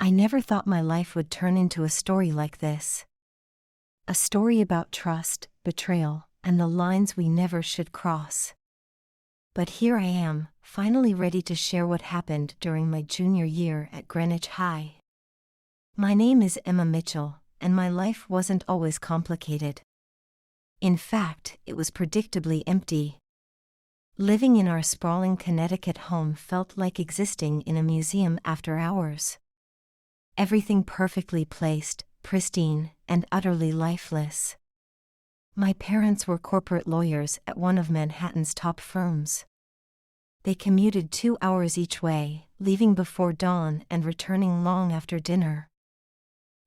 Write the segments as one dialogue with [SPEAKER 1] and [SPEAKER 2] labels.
[SPEAKER 1] I never thought my life would turn into a story like this. A story about trust, betrayal, and the lines we never should cross. But here I am, finally ready to share what happened during my junior year at Greenwich High. My name is Emma Mitchell, and my life wasn't always complicated. In fact, it was predictably empty. Living in our sprawling Connecticut home felt like existing in a museum after hours. Everything perfectly placed, pristine, and utterly lifeless. My parents were corporate lawyers at one of Manhattan's top firms. They commuted 2 hours each way, leaving before dawn and returning long after dinner.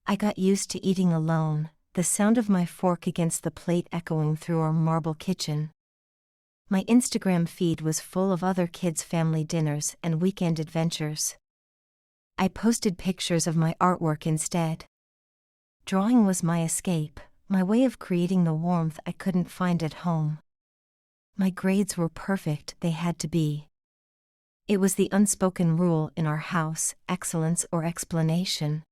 [SPEAKER 1] I got used to eating alone, the sound of my fork against the plate echoing through our marble kitchen. My Instagram feed was full of other kids' family dinners and weekend adventures. I posted pictures of my artwork instead. Drawing was my escape, my way of creating the warmth I couldn't find at home. My grades were perfect, they had to be. It was the unspoken rule in our house, excellence or explanation.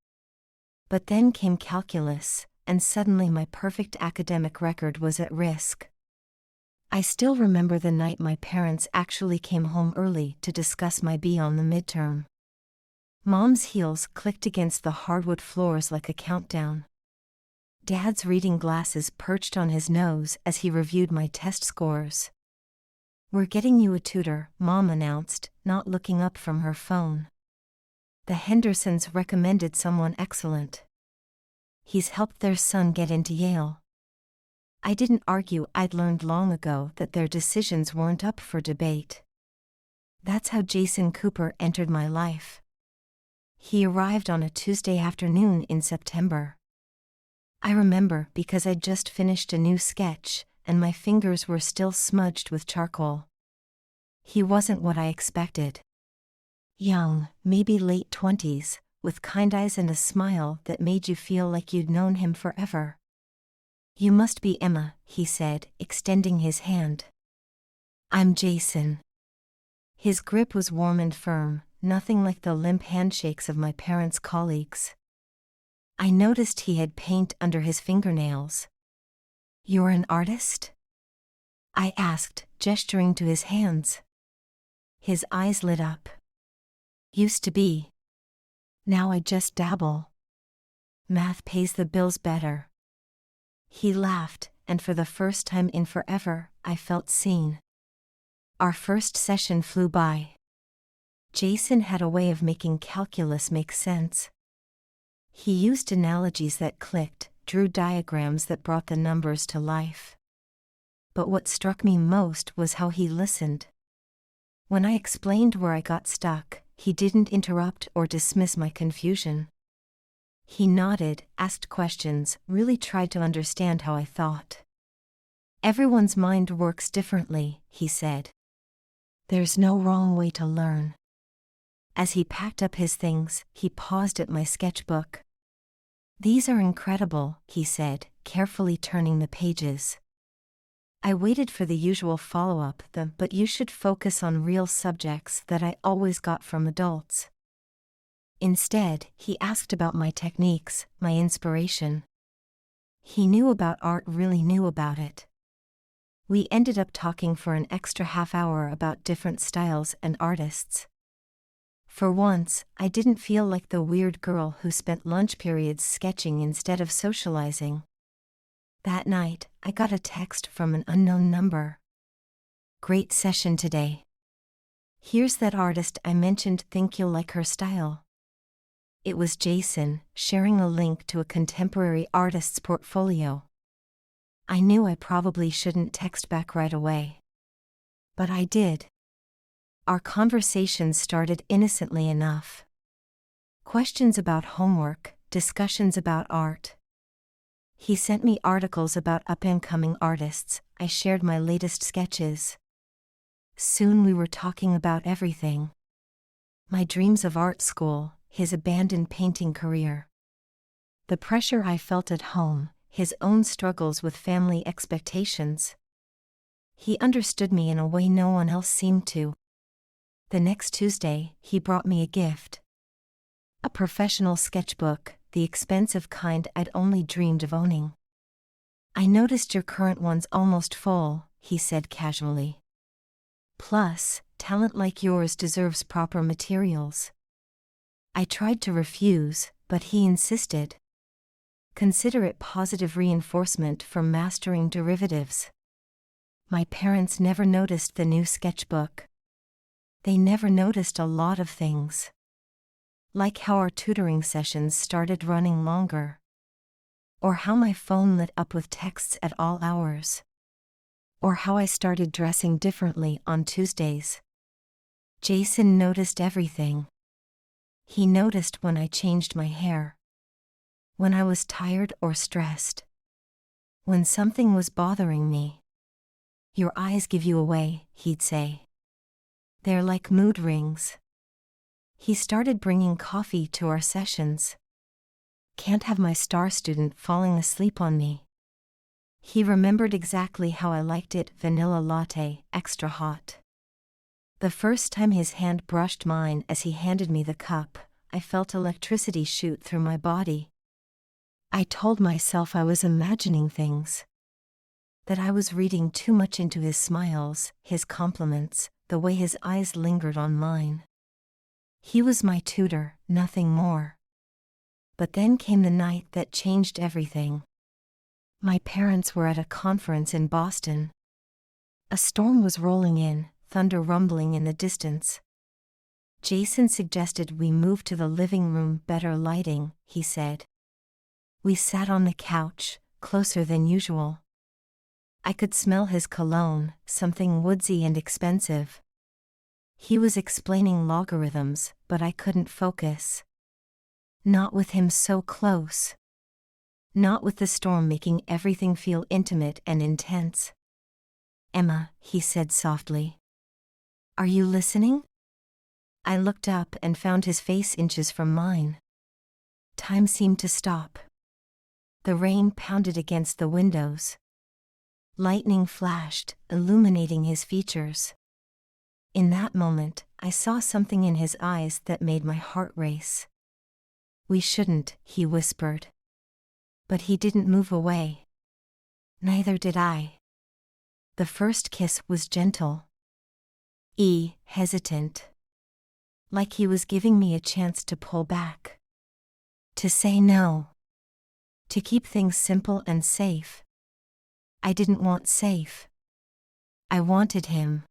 [SPEAKER 1] But then came calculus, and suddenly my perfect academic record was at risk. I still remember the night my parents actually came home early to discuss my B on the midterm. Mom's heels clicked against the hardwood floors like a countdown. Dad's reading glasses perched on his nose as he reviewed my test scores. "We're getting you a tutor," Mom announced, not looking up from her phone. "The Hendersons recommended someone excellent. He's helped their son get into Yale." I didn't argue. I'd learned long ago that their decisions weren't up for debate. That's how Jason Cooper entered my life. He arrived on a Tuesday afternoon in September. I remember because I'd just finished a new sketch, and my fingers were still smudged with charcoal. He wasn't what I expected. Young, maybe late 20s, with kind eyes and a smile that made you feel like you'd known him forever. "You must be Emma," he said, extending his hand. "I'm Jason." His grip was warm and firm, nothing like the limp handshakes of my parents' colleagues. I noticed he had paint under his fingernails. "You're an artist?" I asked, gesturing to his hands. His eyes lit up. "Used to be. Now I just dabble. Math pays the bills better." He laughed, and for the first time in forever, I felt seen. Our first session flew by. Jason had a way of making calculus make sense. He used analogies that clicked, drew diagrams that brought the numbers to life. But what struck me most was how he listened. When I explained where I got stuck, he didn't interrupt or dismiss my confusion. He nodded, asked questions, really tried to understand how I thought. "Everyone's mind works differently," he said. "There's no wrong way to learn." As he packed up his things, he paused at my sketchbook. "These are incredible," he said, carefully turning the pages. I waited for the usual follow-up, "But you should focus on real subjects," that I always got from adults. Instead, he asked about my techniques, my inspiration. He knew about art, really knew about it. We ended up talking for an extra half hour about different styles and artists. For once, I didn't feel like the weird girl who spent lunch periods sketching instead of socializing. That night, I got a text from an unknown number. "Great session today. Here's that artist I mentioned, think you'll like her style." It was Jason, sharing a link to a contemporary artist's portfolio. I knew I probably shouldn't text back right away. But I did. Our conversation started innocently enough. Questions about homework, discussions about art. He sent me articles about up-and-coming artists, I shared my latest sketches. Soon we were talking about everything. My dreams of art school, his abandoned painting career. The pressure I felt at home, his own struggles with family expectations. He understood me in a way no one else seemed to. The next Tuesday, he brought me a gift. A professional sketchbook, the expensive kind I'd only dreamed of owning. I noticed your current one's almost full, he said casually. Plus, talent like yours deserves proper materials. I tried to refuse, but he insisted. Consider it positive reinforcement for mastering derivatives. My parents never noticed the new sketchbook. They never noticed a lot of things. Like how our tutoring sessions started running longer. Or how my phone lit up with texts at all hours. Or how I started dressing differently on Tuesdays. Jason noticed everything. He noticed when I changed my hair. When I was tired or stressed. When something was bothering me. Your eyes give you away, he'd say. They're like mood rings. He started bringing coffee to our sessions. Can't have my star student falling asleep on me. He remembered exactly how I liked it, vanilla latte, extra hot. The first time his hand brushed mine as he handed me the cup, I felt electricity shoot through my body. I told myself I was imagining things. That I was reading too much into his smiles, his compliments, the way his eyes lingered on mine. He was my tutor, nothing more. But then came the night that changed everything. My parents were at a conference in Boston. A storm was rolling in, thunder rumbling in the distance. Jason suggested we move to the living room, better lighting, he said. We sat on the couch, closer than usual. I could smell his cologne, something woodsy and expensive. He was explaining logarithms, but I couldn't focus. Not with him so close. Not with the storm making everything feel intimate and intense. Emma, he said softly. Are you listening? I looked up and found his face inches from mine. Time seemed to stop. The rain pounded against the windows. Lightning flashed, illuminating his features. In that moment, I saw something in his eyes that made my heart race. We shouldn't, he whispered. But he didn't move away. Neither did I. The first kiss was gentle. Hesitant. Like he was giving me a chance to pull back. To say no. To keep things simple and safe. I didn't want safe. I wanted him.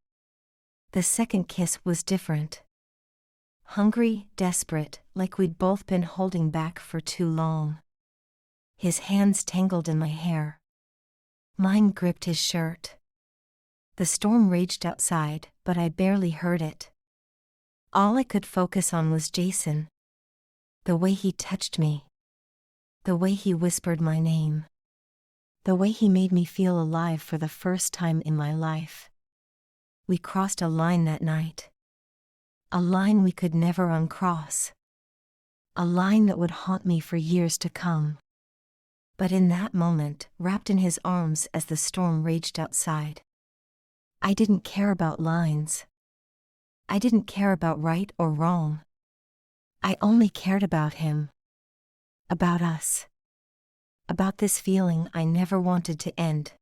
[SPEAKER 1] The second kiss was different. Hungry, desperate, like we'd both been holding back for too long. His hands tangled in my hair. Mine gripped his shirt. The storm raged outside, but I barely heard it. All I could focus on was Jason. The way he touched me. The way he whispered my name. The way he made me feel alive for the first time in my life. We crossed a line that night. A line we could never uncross. A line that would haunt me for years to come. But in that moment, wrapped in his arms as the storm raged outside, I didn't care about lines. I didn't care about right or wrong. I only cared about him. About us. About this feeling I never wanted to end.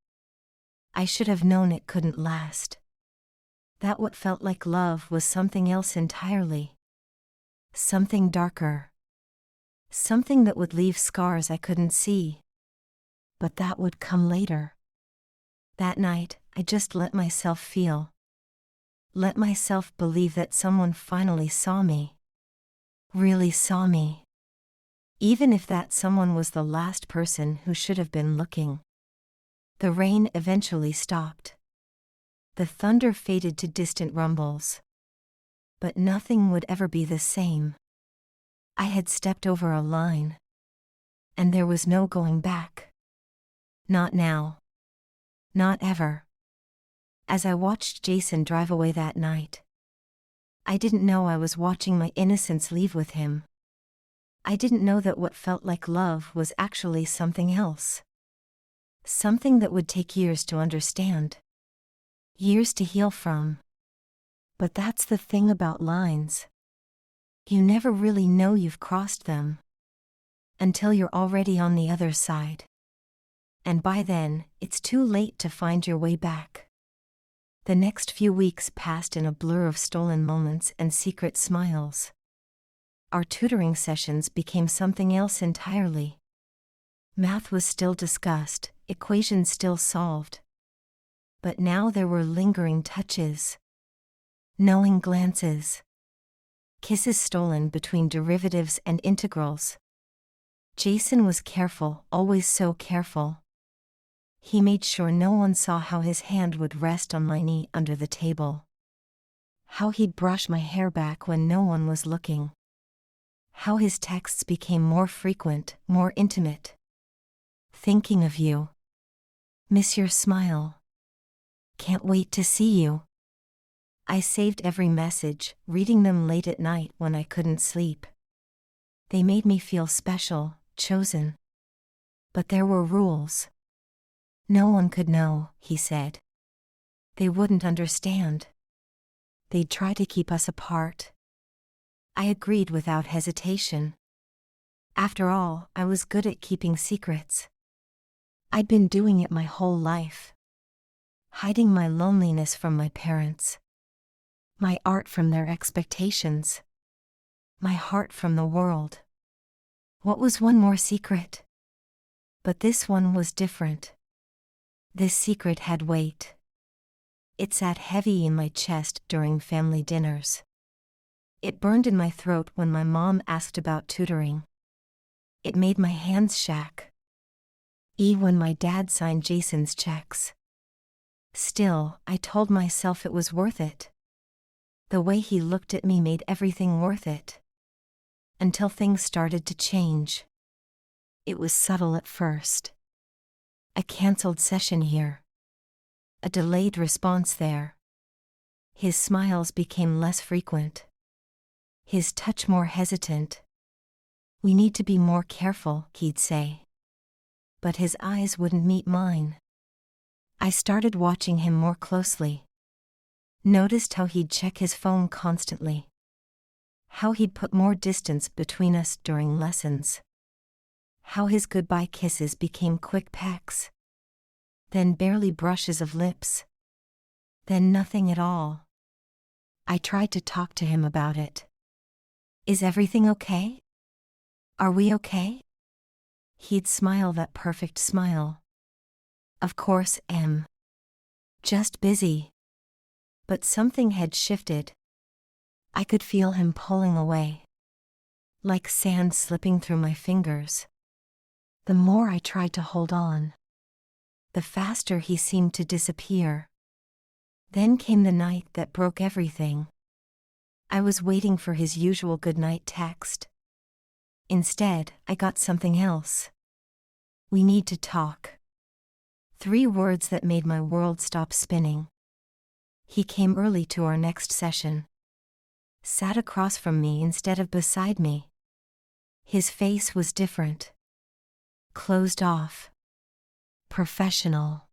[SPEAKER 1] I should have known it couldn't last. That what felt like love was something else entirely. Something darker. Something that would leave scars I couldn't see. But that would come later. That night, I just let myself feel. Let myself believe that someone finally saw me. Really saw me. Even if that someone was the last person who should have been looking. The rain eventually stopped. The thunder faded to distant rumbles. But nothing would ever be the same. I had stepped over a line. And there was no going back. Not now. Not ever. As I watched Jason drive away that night, I didn't know I was watching my innocence leave with him. I didn't know that what felt like love was actually something else. Something that would take years to understand. Years to heal from. But that's the thing about lines. You never really know you've crossed them until you're already on the other side. And by then, it's too late to find your way back. The next few weeks passed in a blur of stolen moments and secret smiles. Our tutoring sessions became something else entirely. Math was still discussed, equations still solved. But now there were lingering touches, knowing glances, kisses stolen between derivatives and integrals. Jason was careful, always so careful. He made sure no one saw how his hand would rest on my knee under the table, how he'd brush my hair back when no one was looking, how his texts became more frequent, more intimate. Thinking of you. Miss your smile. Can't wait to see you. I saved every message, reading them late at night when I couldn't sleep. They made me feel special, chosen. But there were rules. No one could know, he said. They wouldn't understand. They'd try to keep us apart. I agreed without hesitation. After all, I was good at keeping secrets. I'd been doing it my whole life. Hiding my loneliness from my parents. My art from their expectations. My heart from the world. What was one more secret? But this one was different. This secret had weight. It sat heavy in my chest during family dinners. It burned in my throat when my mom asked about tutoring. It made my hands shake when my dad signed Jason's checks. Still, I told myself it was worth it. The way he looked at me made everything worth it. Until things started to change. It was subtle at first. A canceled session here. A delayed response there. His smiles became less frequent. His touch more hesitant. We need to be more careful, he'd say. But his eyes wouldn't meet mine. I started watching him more closely. Noticed how he'd check his phone constantly. How he'd put more distance between us during lessons. How his goodbye kisses became quick pecks. Then barely brushes of lips. Then nothing at all. I tried to talk to him about it. Is everything okay? Are we okay? He'd smile that perfect smile. Of course, am. Just busy. But something had shifted. I could feel him pulling away. Like sand slipping through my fingers. The more I tried to hold on, the faster he seemed to disappear. Then came the night that broke everything. I was waiting for his usual goodnight text. Instead, I got something else. We need to talk. 3 words that made my world stop spinning. He came early to our next session. Sat across from me instead of beside me. His face was different. Closed off. Professional.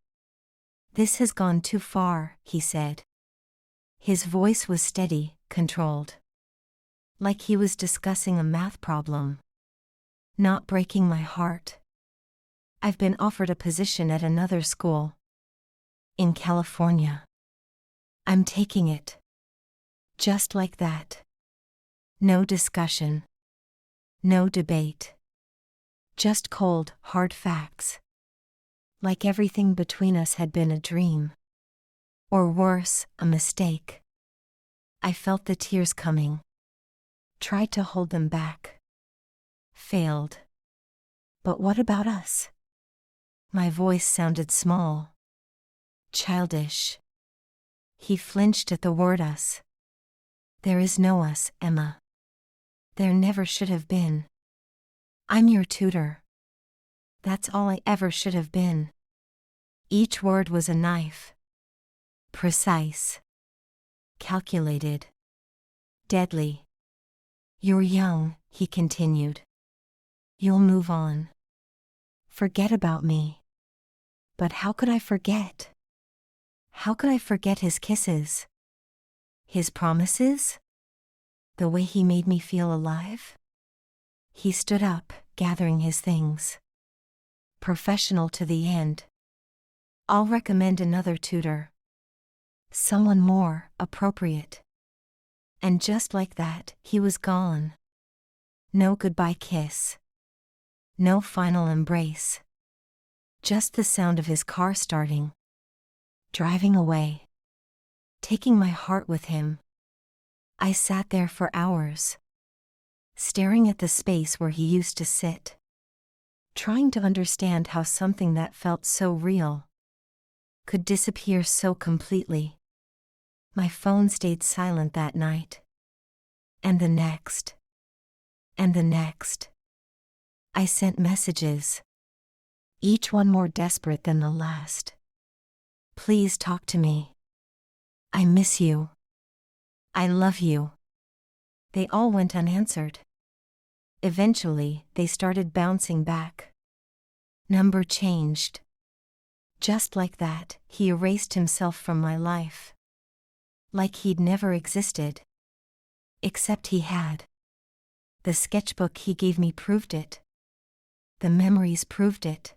[SPEAKER 1] This has gone too far, he said. His voice was steady, controlled. Like he was discussing a math problem. Not breaking my heart. I've been offered a position at another school. In California. I'm taking it. Just like that. No discussion. No debate. Just cold, hard facts. Like everything between us had been a dream. Or worse, a mistake. I felt the tears coming. Tried to hold them back. Failed. But what about us? My voice sounded small. Childish. He flinched at the word us. There is no us, Emma. There never should have been. I'm your tutor. That's all I ever should have been. Each word was a knife. Precise. Calculated. Deadly. You're young, he continued. You'll move on. Forget about me. But how could I forget? How could I forget his kisses? His promises? The way he made me feel alive? He stood up, gathering his things. Professional to the end. I'll recommend another tutor. Someone more appropriate. And just like that, he was gone. No goodbye kiss. No final embrace. Just the sound of his car starting. Driving away. Taking my heart with him. I sat there for hours. Staring at the space where he used to sit. Trying to understand how something that felt so real could disappear so completely. My phone stayed silent that night. And the next. And the next. I sent messages. Each one more desperate than the last. Please talk to me. I miss you. I love you. They all went unanswered. Eventually, they started bouncing back. Number changed. Just like that, he erased himself from my life. Like he'd never existed. Except he had. The sketchbook he gave me proved it. The memories proved it.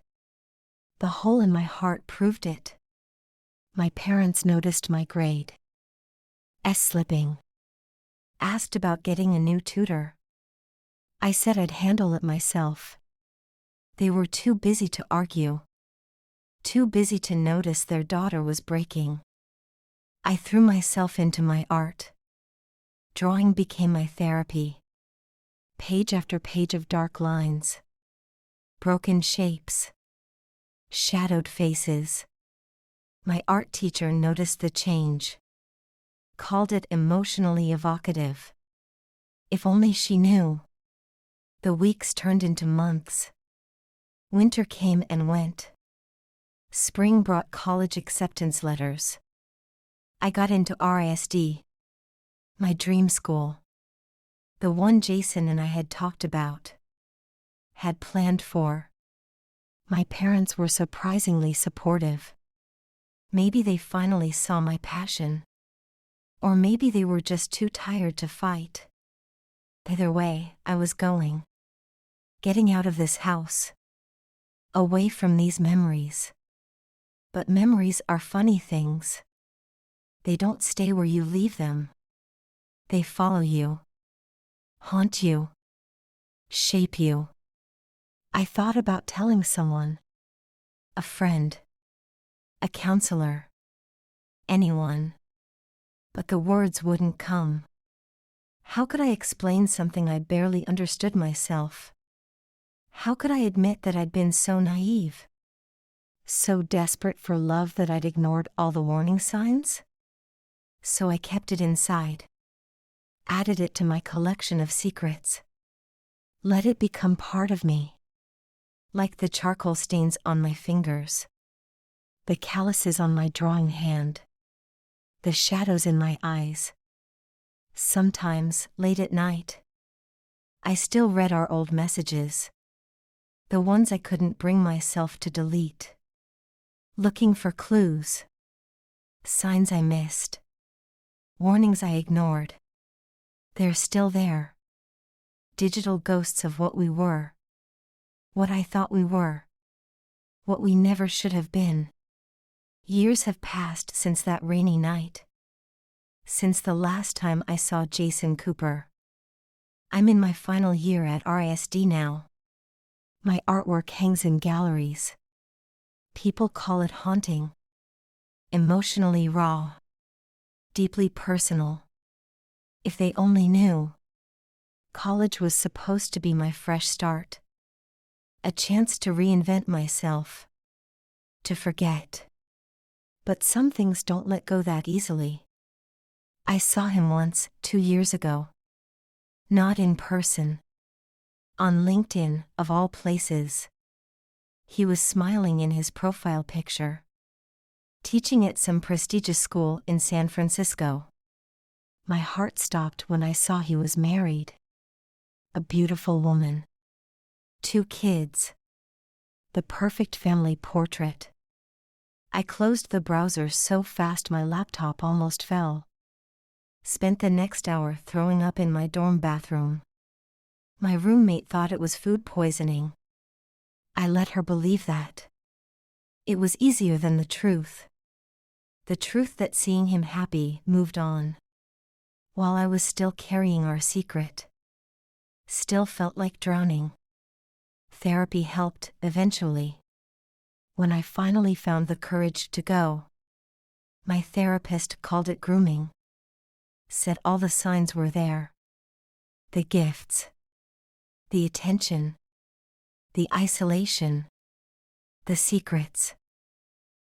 [SPEAKER 1] The hole in my heart proved it. My parents noticed my grade. Slipping. Asked about getting a new tutor. I said I'd handle it myself. They were too busy to argue. Too busy to notice their daughter was breaking. I threw myself into my art. Drawing became my therapy. Page after page of dark lines. Broken shapes. Shadowed faces. My art teacher noticed the change. Called it emotionally evocative. If only she knew. The weeks turned into months. Winter came and went. Spring brought college acceptance letters. I got into RISD. My dream school. The one Jason and I had talked about. Had planned for. My parents were surprisingly supportive. Maybe they finally saw my passion. Or maybe they were just too tired to fight. Either way, I was going. Getting out of this house. Away from these memories. But memories are funny things. They don't stay where you leave them. They follow you. Haunt you. Shape you. I thought about telling someone. A friend. A counselor. Anyone. But the words wouldn't come. How could I explain something I barely understood myself? How could I admit that I'd been so naive? So desperate for love that I'd ignored all the warning signs? So I kept it inside. Added it to my collection of secrets. Let it become part of me. Like the charcoal stains on my fingers. The calluses on my drawing hand. The shadows in my eyes. Sometimes, late at night, I still read our old messages. The ones I couldn't bring myself to delete. Looking for clues. Signs I missed. Warnings I ignored. They're still there. Digital ghosts of what we were. What I thought we were. What we never should have been. Years have passed since that rainy night. Since the last time I saw Jason Cooper. I'm in my final year at RISD now. My artwork hangs in galleries. People call it haunting. Emotionally raw. Deeply personal. If they only knew. College was supposed to be my fresh start. A chance to reinvent myself. To forget. But some things don't let go that easily. I saw him once, 2 years ago. Not in person. On LinkedIn, of all places. He was smiling in his profile picture. Teaching at some prestigious school in San Francisco. My heart stopped when I saw he was married. A beautiful woman. 2 kids. The perfect family portrait. I closed the browser so fast my laptop almost fell. Spent the next hour throwing up in my dorm bathroom. My roommate thought it was food poisoning. I let her believe that. It was easier than the truth. The truth that seeing him happy moved on. While I was still carrying our secret. Still felt like drowning. Therapy helped, eventually. When I finally found the courage to go. My therapist called it grooming. Said all the signs were there. The gifts. The attention. The isolation. The secrets.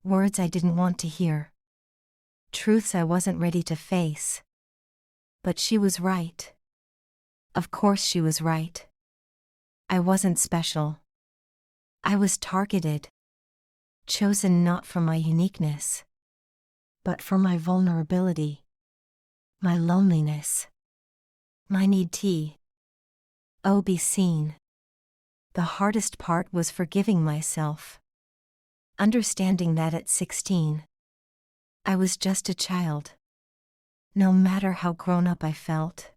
[SPEAKER 1] Words I didn't want to hear. Truths I wasn't ready to face. But she was right. Of course she was right. I wasn't special. I was targeted. Chosen not for my uniqueness, but for my vulnerability. My loneliness. My need to be seen. The hardest part was forgiving myself. Understanding that at 16, I was just a child. No matter how grown up I felt.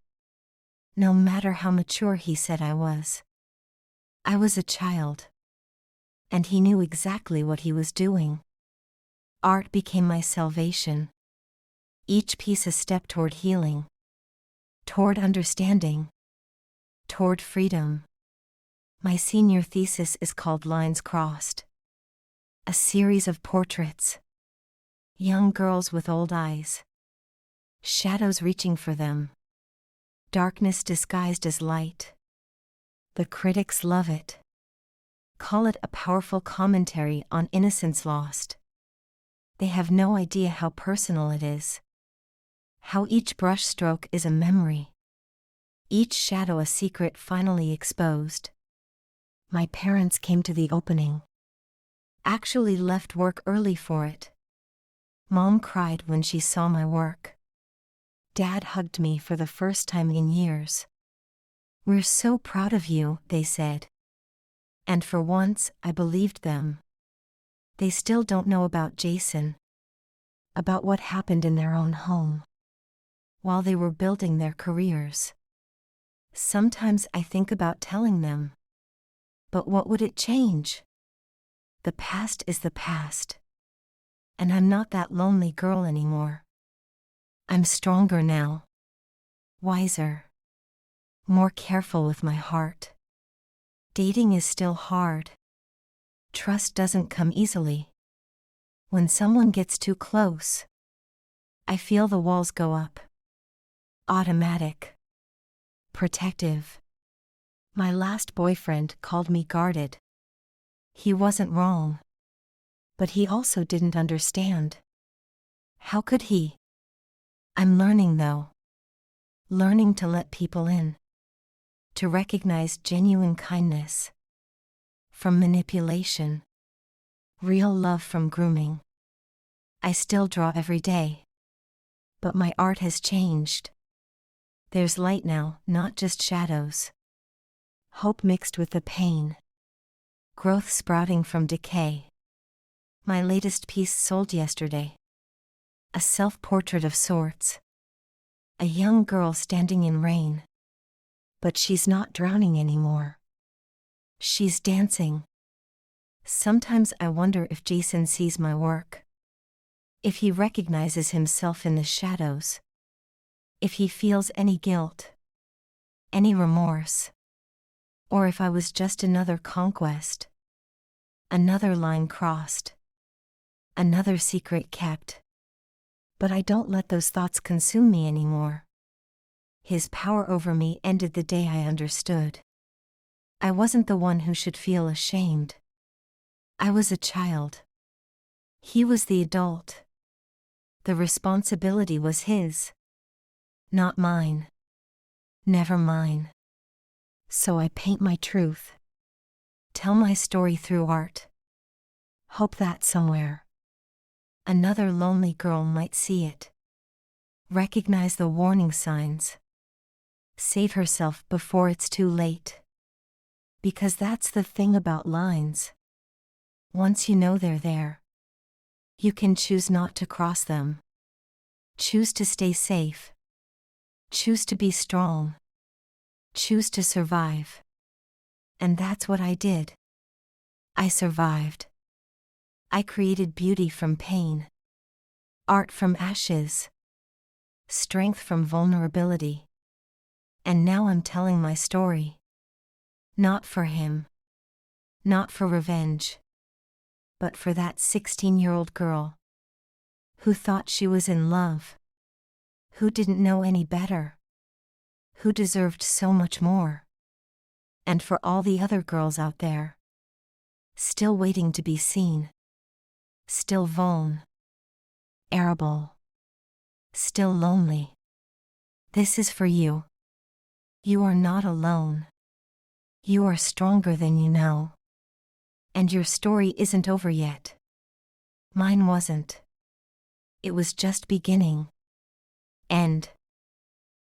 [SPEAKER 1] No matter how mature he said I was a child. And he knew exactly what he was doing. Art became my salvation. Each piece a step toward healing. Toward understanding. Toward freedom. My senior thesis is called Lines Crossed. A series of portraits. Young girls with old eyes. Shadows reaching for them. Darkness disguised as light. The critics love it. Call it a powerful commentary on innocence lost. They have no idea how personal it is. How each brushstroke is a memory. Each shadow a secret finally exposed. My parents came to the opening. Actually left work early for it. Mom cried when she saw my work. Dad hugged me for the first time in years. "We're so proud of you," they said. And for once, I believed them. They still don't know about Jason. About what happened in their own home. While they were building their careers. Sometimes I think about telling them. But what would it change? The past is the past. And I'm not that lonely girl anymore. I'm stronger now. Wiser. More careful with my heart. Dating is still hard. Trust doesn't come easily. When someone gets too close, I feel the walls go up. Automatic. Protective. My last boyfriend called me guarded. He wasn't wrong. But he also didn't understand. How could he? I'm learning though. Learning to let people in. To recognize genuine kindness. From manipulation. Real love from grooming. I still draw every day. But my art has changed. There's light now, not just shadows. Hope mixed with the pain. Growth sprouting from decay. My latest piece sold yesterday. A self-portrait of sorts. A young girl standing in rain. But she's not drowning anymore. She's dancing. Sometimes I wonder if Jason sees my work. If he recognizes himself in the shadows. If he feels any guilt. Any remorse. Or if I was just another conquest. Another line crossed. Another secret kept. But I don't let those thoughts consume me anymore. His power over me ended the day I understood. I wasn't the one who should feel ashamed. I was a child. He was the adult. The responsibility was his. Not mine. Never mine. So I paint my truth. Tell my story through art. Hope that somewhere another lonely girl might see it. Recognize the warning signs. Save herself before it's too late. Because that's the thing about lines. Once you know they're there, you can choose not to cross them. Choose to stay safe. Choose to be strong. Choose to survive. And that's what I did. I survived. I created beauty from pain, art from ashes, strength from vulnerability. And now I'm telling my story. Not for him. Not for revenge. But for that 16-year-old girl who thought she was in love, who didn't know any better, who deserved so much more. And for all the other girls out there, still waiting to be seen, still vulnerable, still lonely. This is for you. You are not alone. You are stronger than you know. And your story isn't over yet. Mine wasn't. It was just beginning. End.